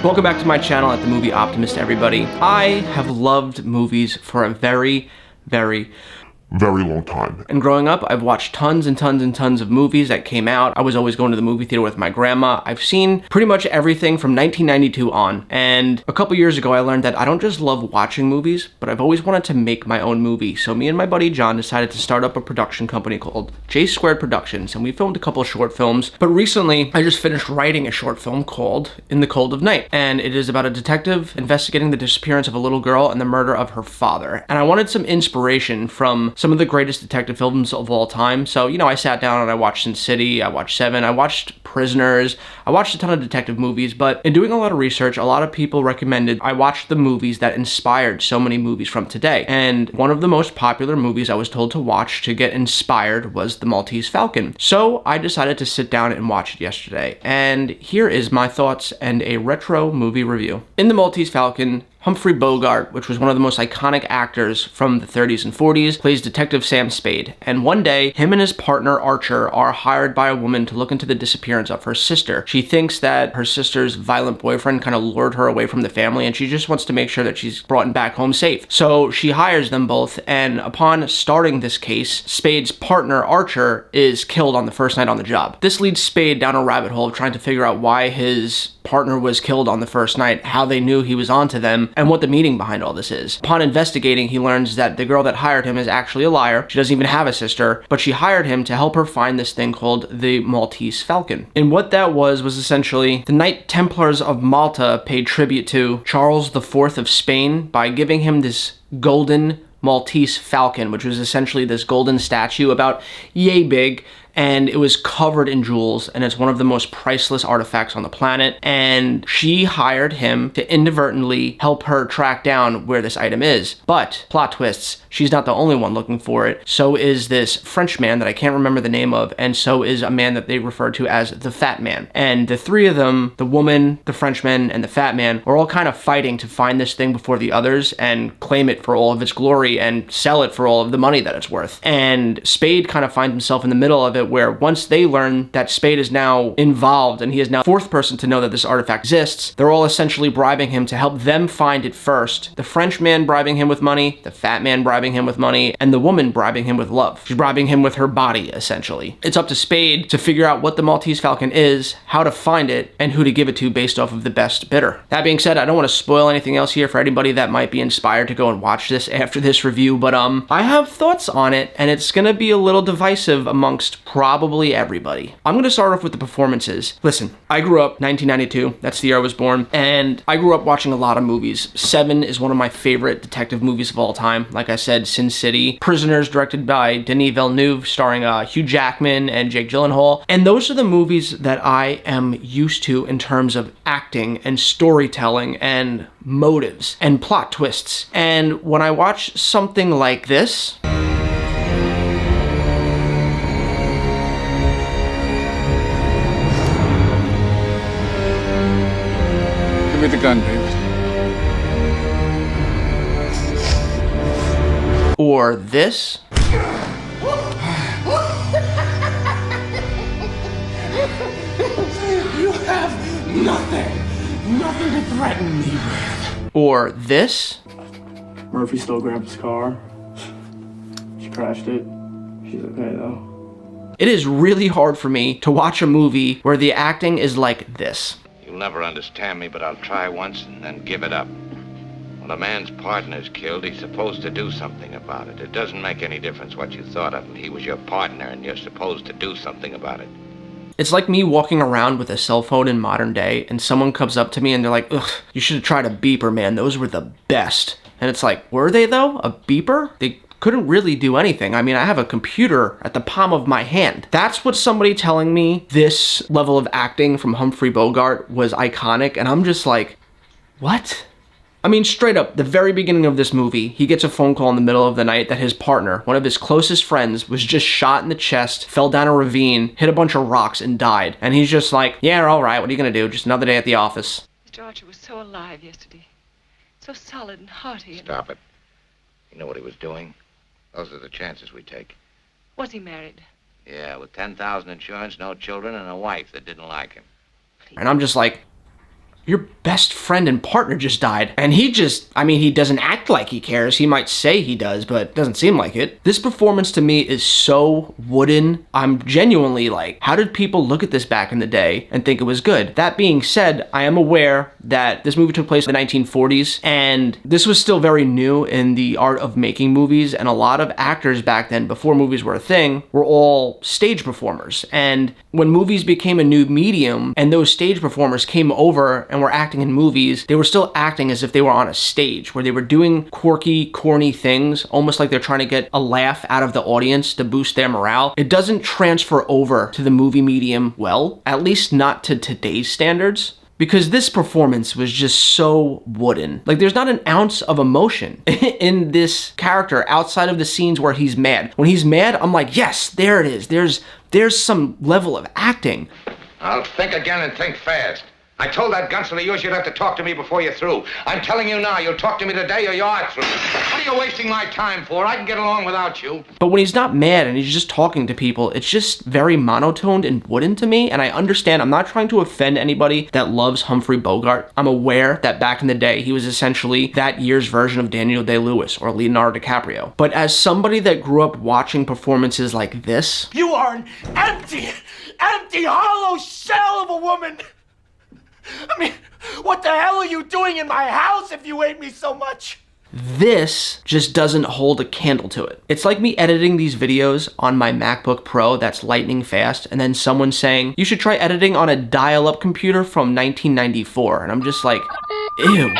Welcome back to my channel at The Movie Optimist, everybody. I have loved movies for a very long time. And growing up, I've watched tons and tons of movies that came out. I was always going to the movie theater with my grandma. I've seen pretty much everything from 1992 on. And a couple years ago, I learned that I don't just love watching movies, but I've always wanted to make my own movie. So me and my buddy John decided to start up a production company called J Squared Productions, and we filmed a couple of short films. But recently, I just finished writing a short film called In the Cold of Night. And it is about a detective investigating the disappearance of a little girl and the murder of her father. And I wanted some inspiration from some of the greatest detective films of all time. So, I sat down and I watched Sin City, I watched Seven, I watched Prisoners, I watched a ton of detective movies, but in doing a lot of research, a lot of people recommended I watch the movies that inspired so many movies from today. And one of the most popular movies I was told to watch to get inspired was The Maltese Falcon. So I decided to sit down and watch it yesterday. And here is my thoughts and a retro movie review. In The Maltese Falcon, Humphrey Bogart, which was one of the most iconic actors from the 30s and 40s, plays Detective Sam Spade. And one day, him and his partner Archer are hired by a woman to look into the disappearance of her sister. She thinks that her sister's violent boyfriend kind of lured her away from the family, and she just wants to make sure that she's brought back home safe. So she hires them both, and upon starting this case, Spade's partner Archer is killed on the first night on the job. This leads Spade down a rabbit hole of trying to figure out why his partner was killed on the first night, how they knew he was onto them, and what the meaning behind all this is. Upon investigating, he learns that the girl that hired him is actually a liar. She doesn't even have a sister, but she hired him to help her find this thing called the Maltese Falcon. And what that was essentially the Knight Templars of Malta paid tribute to Charles IV of Spain by giving him this golden Maltese Falcon, which was essentially this golden statue about yay big, and it was covered in jewels, and it's one of the most priceless artifacts on the planet. And she hired him to inadvertently help her track down where this item is. But, plot twists, she's not the only one looking for it. So is this French man that I can't remember the name of, and so is a man that they refer to as the Fat Man. And the three of them, the woman, the Frenchman, and the Fat Man, are all kind of fighting to find this thing before the others and claim it for all of its glory and sell it for all of the money that it's worth. And Spade kind of finds himself in the middle of it, where once they learn that Spade is now involved and he is now the fourth person to know that this artifact exists, they're all essentially bribing him to help them find it first. The French man bribing him with money, the Fat Man bribing him with money, and the woman bribing him with love. She's bribing him with her body, essentially. It's up to Spade to figure out what the Maltese Falcon is, how to find it, and who to give it to based off of the best bidder. That being said, I don't want to spoil anything else here for anybody that might be inspired to go and watch this after this review, but I have thoughts on it, and it's gonna be a little divisive amongst probably everybody. I'm gonna start off with the performances. Listen, I grew up 1992, that's the year I was born, and I grew up watching a lot of movies. Seven is one of my favorite detective movies of all time. Like I said, Sin City. Prisoners, directed by Denis Villeneuve, starring Hugh Jackman and Jake Gyllenhaal. And those are the movies that I am used to in terms of acting and storytelling and motives and plot twists. And when I watch something like this, give me the gun, baby. or this, You have nothing to threaten me with. or this, Murphy still grabbed his car. She crashed it. She's okay though. it is really hard for me to watch a movie where the acting is like this. You'll never understand me, but I'll try once and then give it up. When a man's partner's killed, he's supposed to do something about it. It doesn't make any difference what you thought of him. He was your partner, and you're supposed to do something about it. It's like me walking around with a cell phone in modern day, and someone comes up to me and they're like, ugh, you should have tried a beeper, man. Those were the best. And it's like, were they though? A beeper? They couldn't really do anything. I mean, I have a computer at the palm of my hand. That's what somebody telling me this level of acting from Humphrey Bogart was iconic, and I'm just like, what? I mean, straight up, the very beginning of this movie, he gets a phone call in the middle of the night that his partner, one of his closest friends, was just shot in the chest, fell down a ravine, hit a bunch of rocks, and died. And he's just like, yeah, all right, what are you gonna do? Just another day at the office. Mr. Archer was so alive yesterday. So solid and hearty. Stop it. You know what he was doing? Those are the chances we take. Was he married? Yeah, with 10,000 insurance, no children, and a wife that didn't like him. And I'm just like, your best friend and partner just died. And he doesn't act like he cares. He might say he does, but it doesn't seem like it. This performance to me is so wooden. I'm genuinely like, how did people look at this back in the day and think it was good? That being said, I am aware that this movie took place in the 1940s, and this was still very new in the art of making movies, and a lot of actors back then, before movies were a thing, were all stage performers. And when movies became a new medium and those stage performers came over and were acting in movies, they were still acting as if they were on a stage, where they were doing quirky, corny things, almost like they're trying to get a laugh out of the audience to boost their morale. It doesn't transfer over to the movie medium well, at least not to today's standards. Because this performance was just so wooden. Like, there's not an ounce of emotion in this character outside of the scenes where he's mad. When he's mad, I'm like, yes, there it is. There's some level of acting. I'll think again and think fast. I told that gunsel of yours you'd have to talk to me before you're through. I'm telling you now, you'll talk to me today or you are through. What are you wasting my time for? I can get along without you. But when he's not mad and he's just talking to people, it's just very monotoned and wooden to me. And I understand, I'm not trying to offend anybody that loves Humphrey Bogart. I'm aware that back in the day, he was essentially that year's version of Daniel Day-Lewis or Leonardo DiCaprio. But as somebody that grew up watching performances like this... You are an empty, hollow shell of a woman! I mean, what the hell are you doing in my house if you hate me so much? This just doesn't hold a candle to it. It's like me editing these videos on my MacBook Pro that's lightning fast, and then someone saying, you should try editing on a dial-up computer from 1994. And I'm just like, ew.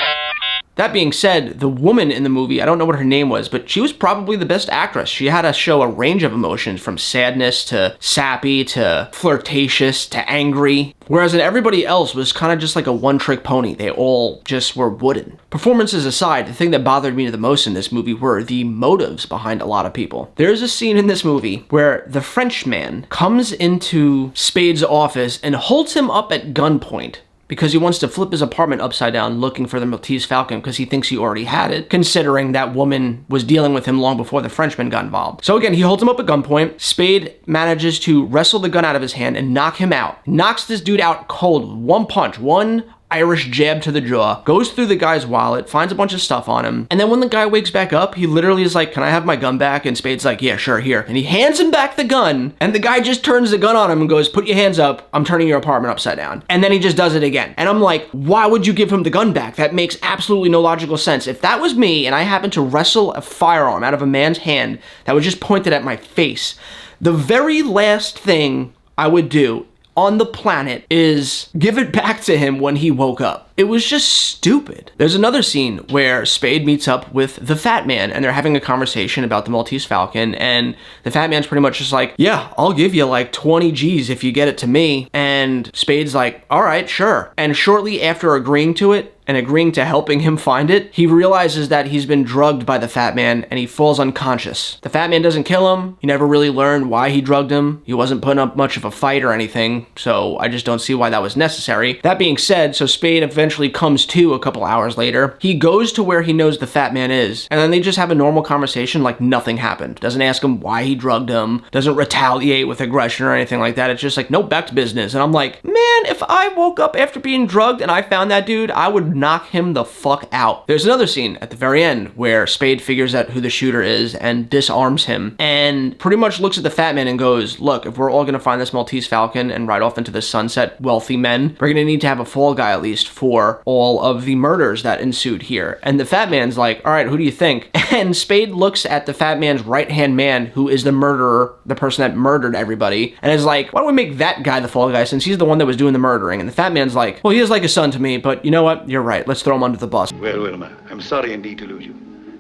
That being said, the woman in the movie, I don't know what her name was, but she was probably the best actress. She had to show a range of emotions, from sadness to sappy to flirtatious to angry. Whereas everybody else was kind of just like a one-trick pony. They all just were wooden. Performances aside, the thing that bothered me the most in this movie were the motives behind a lot of people. There's a scene in this movie where the Frenchman comes into Spade's office and holds him up at gunpoint, because he wants to flip his apartment upside down looking for the Maltese Falcon because he thinks he already had it, considering that woman was dealing with him long before the Frenchman got involved. So again, he holds him up at gunpoint. Spade manages to wrestle the gun out of his hand and knock him out. Knocks this dude out cold. One punch, one Irish jab to the jaw, goes through the guy's wallet, finds a bunch of stuff on him, and then when the guy wakes back up, he literally is like, can I have my gun back? And Spade's like, yeah, sure, here. And he hands him back the gun, and the guy just turns the gun on him and goes, put your hands up, I'm turning your apartment upside down. And then he just does it again. And I'm like, why would you give him the gun back? That makes absolutely no logical sense. If that was me and I happened to wrestle a firearm out of a man's hand that was just pointed at my face, the very last thing I would do on the planet is give it back to him when he woke up. It was just stupid. There's another scene where Spade meets up with the Fat Man, and they're having a conversation about the Maltese Falcon, and the Fat Man's pretty much just like, yeah, I'll give you like 20 G's if you get it to me. And Spade's like, all right, sure. And shortly after agreeing to it, and agreeing to helping him find it, he realizes that he's been drugged by the Fat Man and he falls unconscious. The Fat Man doesn't kill him. He never really learned why he drugged him. He wasn't putting up much of a fight or anything, so I just don't see why that was necessary. That being said, so Spade eventually comes to a couple hours later. He goes to where he knows the Fat Man is, and then they just have a normal conversation like nothing happened. Doesn't ask him why he drugged him, doesn't retaliate with aggression or anything like that. It's just like, no, back to business. And I'm like, man, if I woke up after being drugged and I found that dude, I would knock him the fuck out. There's another scene at the very end where Spade figures out who the shooter is and disarms him and pretty much looks at the Fat Man and goes, look, if we're all gonna find this Maltese Falcon and ride off into the sunset wealthy men, we're gonna need to have a fall guy at least for all of the murders that ensued here. And the Fat Man's like, all right, who do you think? And Spade looks at the Fat Man's right-hand man, who is the murderer, the person that murdered everybody, and is like, why don't we make that guy the fall guy since he's the one that was doing the murdering? And the Fat Man's like, well, he is like a son to me, but you know what? You're right. Let's throw him under the bus. Well, Wilma, I'm sorry indeed to lose you,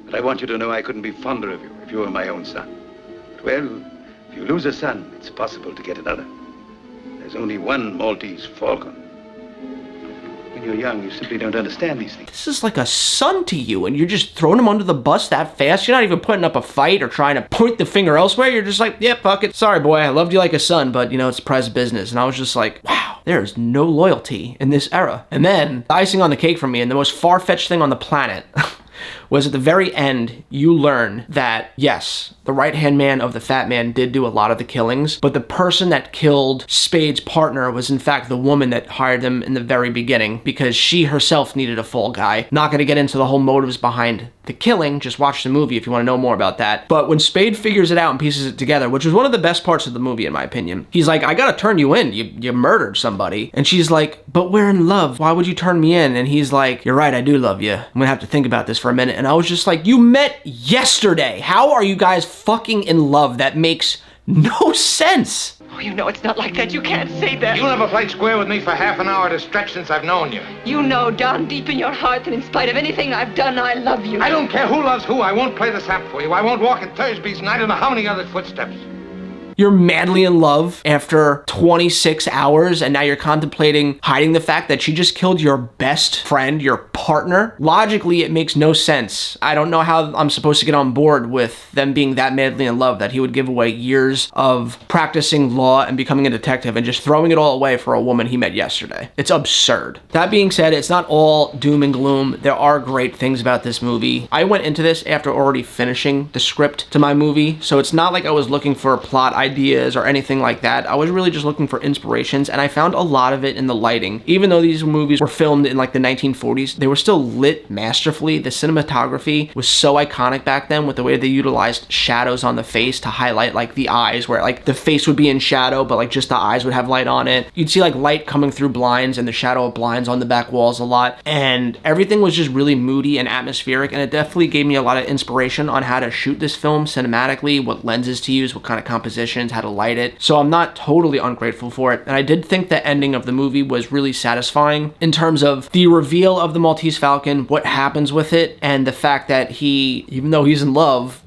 but I want you to know I couldn't be fonder of you if you were my own son. But, well, if you lose a son, it's possible to get another. There's only one Maltese Falcon. When you're young, you simply don't understand these things. This is like a son to you, and you're just throwing him under the bus that fast? You're not even putting up a fight or trying to point the finger elsewhere. You're just like, yeah, fuck it. Sorry, boy, I loved you like a son, but, you know, it's private business. And I was just like, wow, there's no loyalty in this era. And then, the icing on the cake for me, and the most far-fetched thing on the planet, was at the very end, you learn that, yes, the right-hand man of the fat man did do a lot of the killings, but the person that killed Spade's partner was in fact the woman that hired them in the very beginning, because she herself needed a fall guy. Not gonna get into the whole motives behind the killing, just watch the movie if you want to know more about that. But when Spade figures it out and pieces it together, which was one of the best parts of the movie in my opinion, he's like, I gotta turn you in, you murdered somebody. And she's like, but we're in love, why would you turn me in? And he's like, you're right, I do love you. I'm gonna have to think about this for a minute. And I was just like, you met yesterday. How are you guys fucking in love? That makes no sense. Oh, you know it's not like that. You can't say that. You never played square with me for half an hour at a stretch since I've known you. You know down deep in your heart that in spite of anything I've done, I love you. I don't care who loves who. I won't play the sap for you. I won't walk in Thursby's, and I don't know how many other footsteps. You're madly in love after 26 hours, and now you're contemplating hiding the fact that she just killed your best friend, your partner. Logically, it makes no sense. I don't know how I'm supposed to get on board with them being that madly in love that he would give away years of practicing law and becoming a detective and just throwing it all away for a woman he met yesterday. It's absurd. That being said, it's not all doom and gloom. There are great things about this movie. I went into this after already finishing the script to my movie, so it's not like I was looking for plot ideas or anything like that. I was really just looking for inspirations, and I found a lot of it in the lighting. Even though these movies were filmed in like the 1940s, they were still lit masterfully. The cinematography was so iconic back then with the way they utilized shadows on the face to highlight like the eyes, where like the face would be in shadow, but like just the eyes would have light on it. You'd see like light coming through blinds and the shadow of blinds on the back walls a lot, and everything was just really moody and atmospheric, and it definitely gave me a lot of inspiration on how to shoot this film cinematically, what lenses to use, what kind of compositions, how to light it. So I'm not totally ungrateful for it, and I did think the ending of the movie was really satisfying in terms of the reveal of the Maltese Falcon, what happens with it, and the fact that he, even though he's in love,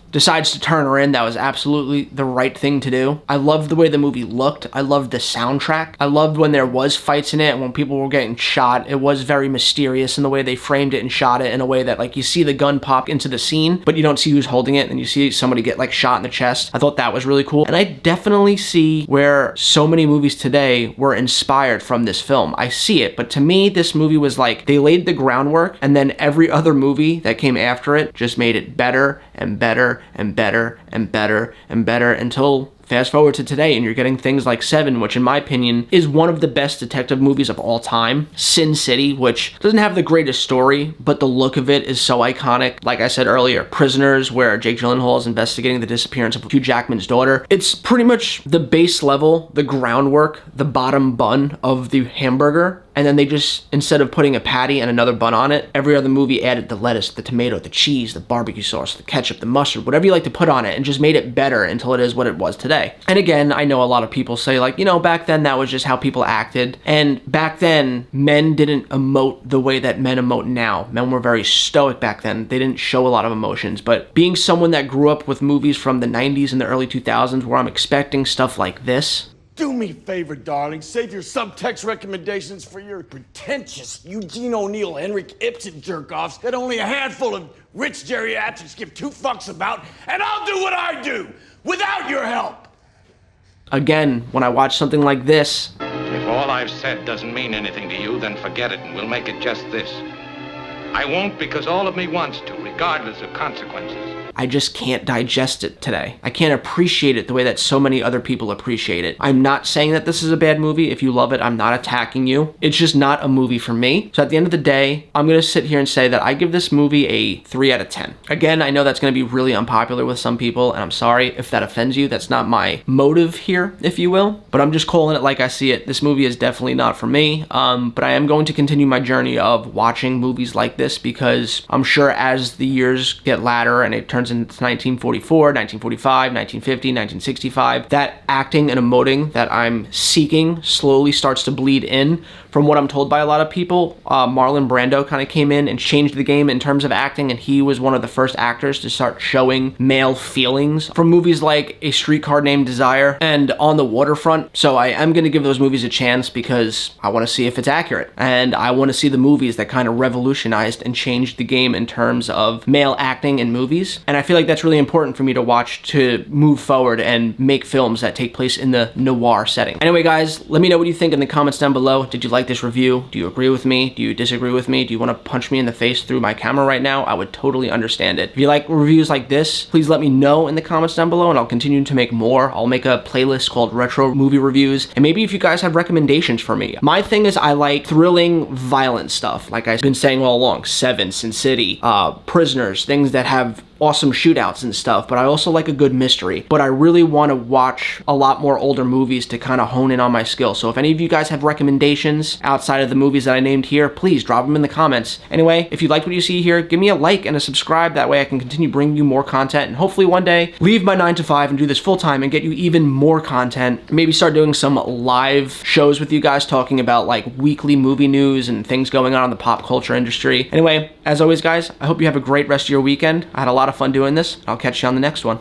decides to turn her in. That was absolutely the right thing to do. I loved the way the movie looked. I loved the soundtrack. I loved when there was fights in it and when people were getting shot. It was very mysterious in the way they framed it and shot it, in a way that like you see the gun pop into the scene, but you don't see who's holding it, and you see somebody get like shot in the chest. I thought that was really cool. And I definitely see where so many movies today were inspired from this film. I see it, but to me, this movie was like, they laid the groundwork, and then every other movie that came after it just made it better and better and better and better and better, until fast forward to today, and you're getting things like Seven, which in my opinion is one of the best detective movies of all time. Sin City, which doesn't have the greatest story, but the look of it is so iconic. Like I said earlier, Prisoners, where Jake Gyllenhaal is investigating the disappearance of Hugh Jackman's daughter. It's pretty much the base level, the groundwork, the bottom bun of the hamburger. And then they just, instead of putting a patty and another bun on it, every other movie added the lettuce, the tomato, the cheese, the barbecue sauce, the ketchup, the mustard, whatever you like to put on it, and just made it better until it is what it was today. And again, I know a lot of people say like, you know, back then that was just how people acted. And back then, men didn't emote the way that men emote now. Men were very stoic back then. They didn't show a lot of emotions. But being someone that grew up with movies from the 90s and the early 2000s where I'm expecting stuff like this, Do me a favor, darling. Save your subtext recommendations for your pretentious Eugene O'Neill, Henrik Ibsen jerk-offs that only a handful of rich geriatrics give two fucks about, and I'll do what I do without your help. again, when I watch something like this, If all I've said doesn't mean anything to you, then forget it, and we'll make it just this. I won't, because all of me wants to, regardless of consequences. I just can't digest it today. I can't appreciate it the way that so many other people appreciate it. I'm not saying that this is a bad movie. If you love it, I'm not attacking you. It's just not a movie for me. So at the end of the day, I'm gonna sit here and say that I give this movie a 3 out of 10. Again, I know that's gonna be really unpopular with some people, and I'm sorry if that offends you. That's not my motive here, if you will, but I'm just calling it like I see it. This movie is definitely not for me, but I am going to continue my journey of watching movies like this, because I'm sure as the years get latter and it turns into 1944, 1945, 1950, 1965, that acting and emoting that I'm seeking slowly starts to bleed in. From what I'm told by a lot of people, Marlon Brando kind of came in and changed the game in terms of acting, and he was one of the first actors to start showing male feelings from movies like A Streetcar Named Desire and On the Waterfront. So I am going to give those movies a chance, because I want to see if it's accurate, and I want to see the movies that kind of revolutionized and changed the game in terms of male acting in movies. And And I feel like that's really important for me to watch to move forward and make films that take place in the noir setting. Anyway, guys, let me know what you think in the comments down below. Did you like this review? Do you agree with me? Do you disagree with me? Do you want to punch me in the face through my camera right now? I would totally understand it. If you like reviews like this, please let me know in the comments down below, and I'll continue to make more. I'll make a playlist called Retro Movie Reviews, and maybe if you guys have recommendations for me. My thing is I like thrilling, violent stuff, like I've been saying all along. Seven, Sin City, Prisoners, things that have awesome shootouts and stuff, but I also like a good mystery. But I really want to watch a lot more older movies to kind of hone in on my skills. So if any of you guys have recommendations outside of the movies that I named here, please drop them in the comments. Anyway, if you like what you see here, give me a like and a subscribe. That way I can continue bringing you more content, and hopefully one day leave my 9 to 5 and do this full time and get you even more content. Maybe start doing some live shows with you guys talking about like weekly movie news and things going on in the pop culture industry. Anyway, as always, guys, I hope you have a great rest of your weekend. I had a lot of fun doing this. I'll catch you on the next one.